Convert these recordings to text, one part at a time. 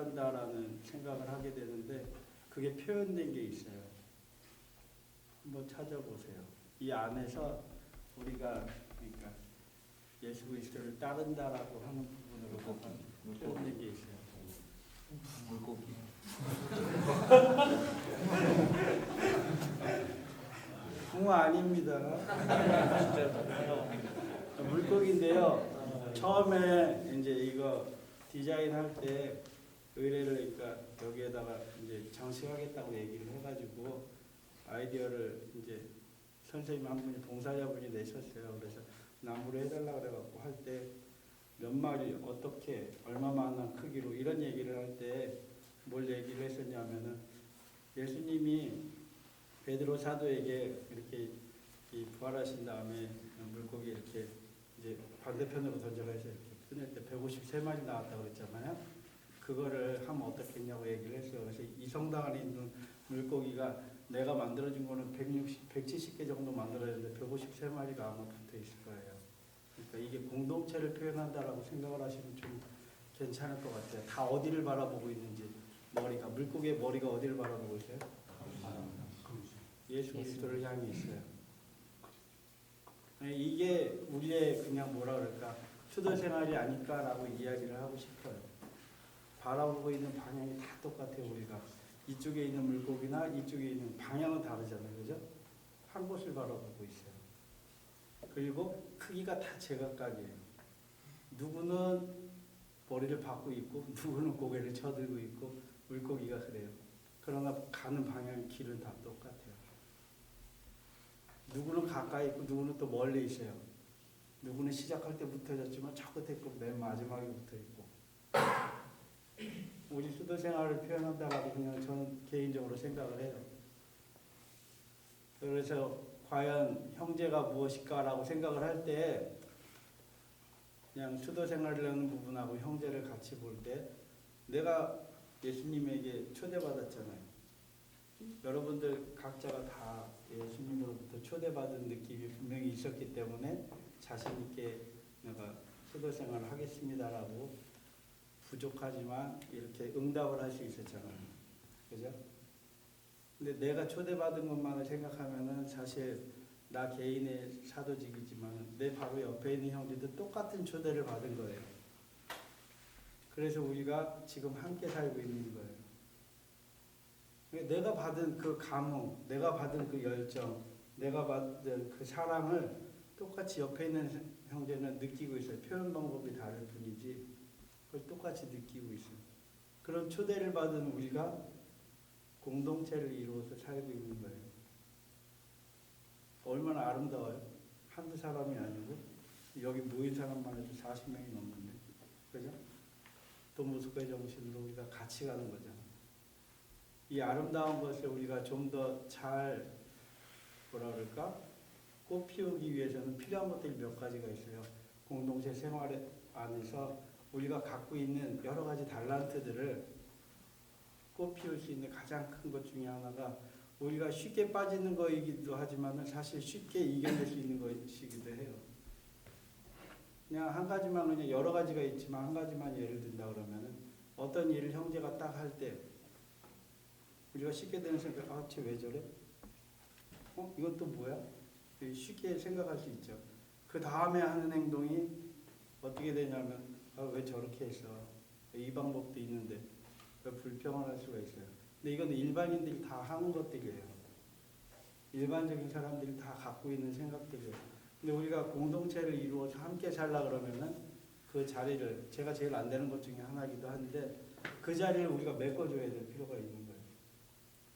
따른다라는 생각을 하게 되는데 그게 표현된 게 있어요. 한번 찾아보세요. 이 안에서 우리가 그러니까 예수 그리스도를 따른다라고 하는 부분으로 표현된 게 있어요. 물고기. 붕어 아닙니다. 물고기인데요. 처음에 이제 이거 디자인할 때 의뢰를 그러니까 여기에다가 이제 장식하겠다고 얘기를 해가지고 아이디어를 이제 선생님 한 분이 봉사자분이 내셨어요. 그래서 나무로 해달라 그래갖고 할 때 몇 마리 어떻게 얼마만한 크기로 이런 얘기를 할 때 뭘 얘기를 했었냐면은 예수님이 베드로 사도에게 이렇게 부활하신 다음에 물고기 이렇게 이제 반대편으로 던져라 해서 이렇게 끊을 때 153마리 나왔다고 그랬잖아요. 그거를 하면 어떻겠냐고 얘기를 했어요. 그래서 이 성당 안에 있는 물고기가 내가 만들어준 거는 170개 정도 만들어졌는데 153마리가 아마 붙어 있을 거예요. 그러니까 이게 공동체를 표현한다라고 생각을 하시면 좀 괜찮을 것 같아요. 다 어디를 바라보고 있는지 머리가 물고기의 머리가 어디를 바라보고 있어요? 예수 그리스도를 향해 있어요. 이게 우리의 그냥 뭐라 그럴까 수도 생활이 아닐까라고 이야기를 하고 싶어요. 바라보고 있는 방향이 다 똑같아요. 우리가 이쪽에 있는 물고기나 이쪽에 있는 방향은 다르잖아요. 그죠? 한 곳을 바라보고 있어요. 그리고 크기가 다 제각각이에요. 누구는 머리를 박고 있고 누구는 고개를 쳐들고 있고 물고기가 그래요. 그러나 가는 방향 길은 다 똑같아요. 누구는 가까이 있고 누구는 또 멀리 있어요. 누구는 시작할 때 붙어졌지만 저 끝에 있고 맨 마지막에 붙어 있고. 우리 수도 생활을 표현한다라고 그냥 저는 개인적으로 생각을 해요. 그래서 과연 형제가 무엇일까라고 생각을 할 때 그냥 수도 생활이라는 부분하고 형제를 같이 볼 때 내가 예수님에게 초대받았잖아요. 여러분들 각자가 다 예수님으로부터 초대받은 느낌이 분명히 있었기 때문에 자신 있게 내가 수도 생활을 하겠습니다라고 부족하지만 이렇게 응답을 할 수 있었잖아요. 그죠? 근데 내가 초대받은 것만을 생각하면은 사실 나 개인의 사도직이지만 내 바로 옆에 있는 형제도 똑같은 초대를 받은 거예요. 그래서 우리가 지금 함께 살고 있는 거예요. 내가 받은 그 감흥, 내가 받은 그 열정, 내가 받은 그 사랑을 똑같이 옆에 있는 형제는 느끼고 있어요. 표현 방법이 다를 뿐이지 그걸 똑같이 느끼고 있어요. 그런 초대를 받은 우리가 공동체를 이루어서 살고 있는 거예요. 얼마나 아름다워요. 한두 사람이 아니고 여기 모인 사람만 해도 40명이 넘는데 그죠? 도무스코의 정신으로 우리가 같이 가는 거죠. 이 아름다운 것을 우리가 좀 더 잘 뭐라 그럴까? 꽃 피우기 위해서는 필요한 것들이 몇 가지가 있어요. 공동체 생활 안에서 우리가 갖고 있는 여러 가지 달란트들을 꽃 피울 수 있는 가장 큰 것 중에 하나가 우리가 쉽게 빠지는 거이기도 하지만 사실 쉽게 이겨낼 수 있는 것이기도 해요. 그냥 한 가지만 그냥 여러 가지가 있지만 한 가지만 예를 든다 그러면은 어떤 일을 형제가 딱 할 때 우리가 쉽게 되는 생각, 아, 쟤 왜 저래? 이건 또 뭐야? 쉽게 생각할 수 있죠. 그 다음에 하는 행동이 어떻게 되냐면, 아, 왜 저렇게 했어? 이 방법도 있는데 왜 불평을 할 수가 있어요. 근데 이건 일반인들이 다 하는 것들이에요. 일반적인 사람들이 다 갖고 있는 생각들이에요. 근데 우리가 공동체를 이루어서 함께 살라 그러면은 그 자리를 제가 제일 안 되는 것 중에 하나이기도 한데 그 자리를 우리가 메꿔줘야 될 필요가 있는 거예요.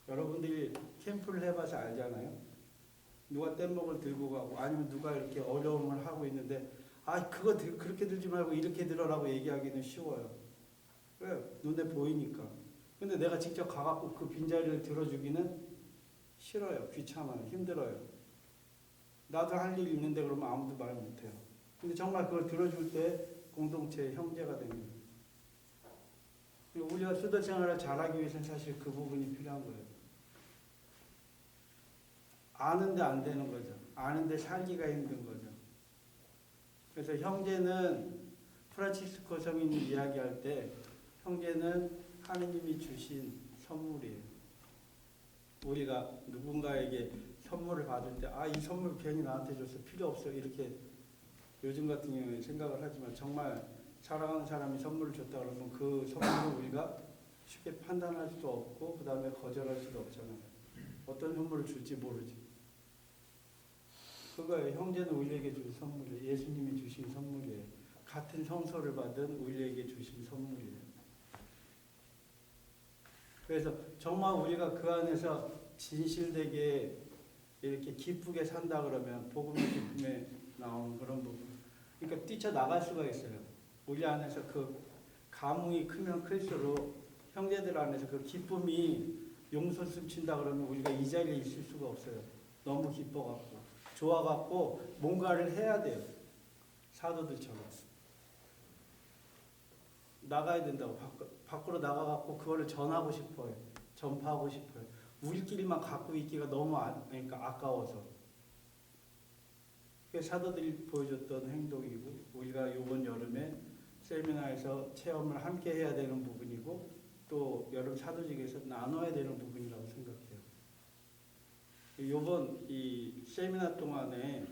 여러분들이 캠프를 해봐서 알잖아요. 누가 뗏목을 들고 가고 아니면 누가 이렇게 어려움을 하고 있는데 아 그거 그렇게 들지 말고 이렇게 들어라고 얘기하기는 쉬워요. 왜? 눈에 보이니까. 근데 내가 직접 가갖고 그 빈자리를 들어주기는 싫어요. 귀찮아요. 힘들어요. 나도 할 일 있는데 그러면 아무도 말 못해요. 근데 정말 그걸 들어줄 때 공동체의 형제가 됩니다. 우리가 수도 생활을 잘하기 위해서는 사실 그 부분이 필요한 거예요. 아는데 안 되는 거죠. 아는데 살기가 힘든 거죠. 그래서 형제는 프란치스코 성인이 이야기할 때 형제는 하느님이 주신 선물이에요. 우리가 누군가에게 선물을 받을 때 이 선물 괜히 나한테 줘서 필요 없어 이렇게 요즘 같은 경우에 생각을 하지만 정말 사랑하는 사람이 선물을 줬다 그러면 그 선물을 우리가 쉽게 판단할 수도 없고 그 다음에 거절할 수도 없잖아요. 어떤 선물을 줄지 모르지. 그거예요. 형제는 우리에게 준 선물이에요. 예수님이 주신 선물이에요. 같은 성소를 받은 우리에게 주신 선물이에요. 그래서 정말 우리가 그 안에서 진실되게 이렇게 기쁘게 산다 그러면 복음의 기쁨에 나오는 그런 부분. 그러니까 뛰쳐나갈 수가 있어요. 우리 안에서 그 감흥이 크면 클수록 형제들 안에서 그 기쁨이 용서 숨친다 그러면 우리가 이 자리에 있을 수가 없어요. 너무 기뻐갖고 좋아갖고 뭔가를 해야 돼요. 사도들처럼 나가야 된다고 밖으로 나가갖고 그거를 전하고 싶어요. 전파하고 싶어요. 우리끼리만 갖고 있기가 너무 그러니까 아까워서. 그게 사도들이 보여줬던 행동이고 우리가 이번 여름에 세미나에서 체험을 함께 해야 되는 부분이고 또 여름 사도직에서 나눠야 되는 부분이라고 생각해요. 이번 이 세미나 동안에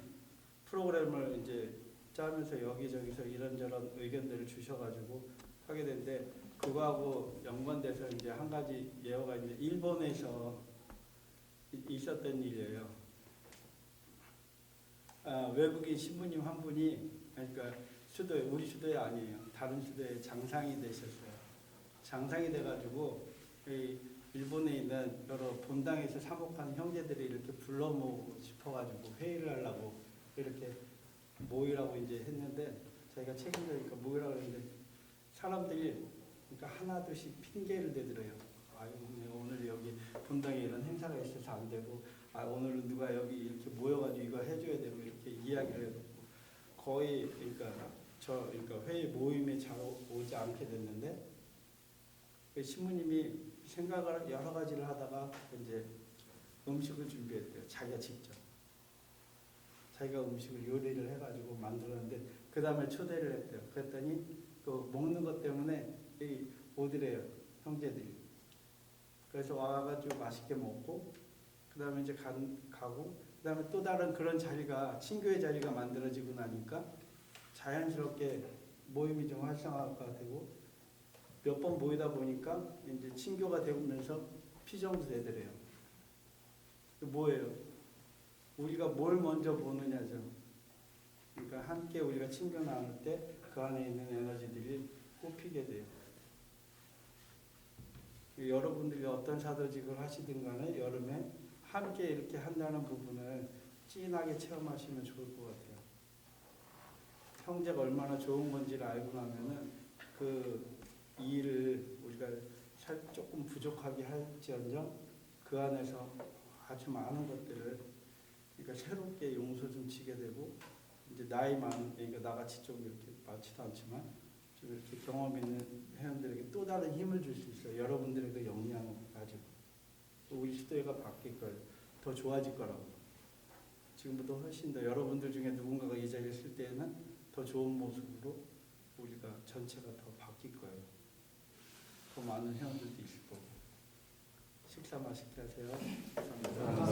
프로그램을 이제 짜면서 여기저기서 이런저런 의견들을 주셔가지고 하게 됐는데 그거하고 연관돼서 이제 한 가지 예화가 있는데 일본에서 있었던 일이에요. 외국인 신부님 한 분이 그러니까 수도에 우리 수도에 아니에요. 다른 수도에 장상이 되셨어요. 장상이 돼가지고 일본에 있는 여러 본당에서 사목하는 형제들이 이렇게 불러 모으고 싶어가지고 회의를 하려고 이렇게 모이라고 이제 했는데 자기가 책임져니까 모이라고 했는데 사람들이 그러니까 하나둘씩 핑계를 대더래요. 오늘 여기 본당에 이런 행사가 있어서 안 되고 오늘은 누가 여기 이렇게 모여가지고 이거 해줘야 되고 이렇게 이야기를 해놓고 거의 그러니까 회의 모임에 잘 오지 않게 됐는데 신부님이 생각을 여러 가지를 하다가 이제 음식을 준비했대요. 자기가 직접 자기가 음식을 요리를 해가지고 만들었는데 그 다음에 초대를 했대요. 그랬더니 그 먹는 것 때문에 오더래요. 형제들이. 그래서 와가지고 맛있게 먹고 그 다음에 이제 가고 그 다음에 또 다른 그런 자리가 친교의 자리가 만들어지고 나니까 자연스럽게 모임이 좀 활성화가 되고 몇 번 모이다 보니까 이제 친교가 되면서 피정도 되더래요. 뭐예요? 우리가 뭘 먼저 보느냐죠. 그러니까 함께 우리가 친교 나눌 때 그 안에 있는 에너지들이 꼽히게 돼요. 여러분들이 어떤 사도직을 하시든 간에 여름에 함께 이렇게 한다는 부분을 진하게 체험하시면 좋을 것 같아요. 형제가 얼마나 좋은 건지를 알고 나면은 그 일을 우리가 조금 부족하게 할지언정 그 안에서 아주 많은 것들을 그러니까 새롭게 용서 좀 치게 되고 이제 나이 많은 그러니까 나같이 좀 이렇게 많지도 않지만 좀 이렇게 경험 있는 회원들에게 또 다른 힘을 줄 수 있어요. 여러분들의 그 역량을 가지고 우리 시대가 바뀔 거예요. 더 좋아질 거라고. 지금보다 훨씬 더 여러분들 중에 누군가가 이 자리에 있을 때에는 더 좋은 모습으로 우리가 전체가 더 바뀔 거예요. 더 많은 회원들도 있을 거고. 식사 맛있게 하세요. 감사합니다.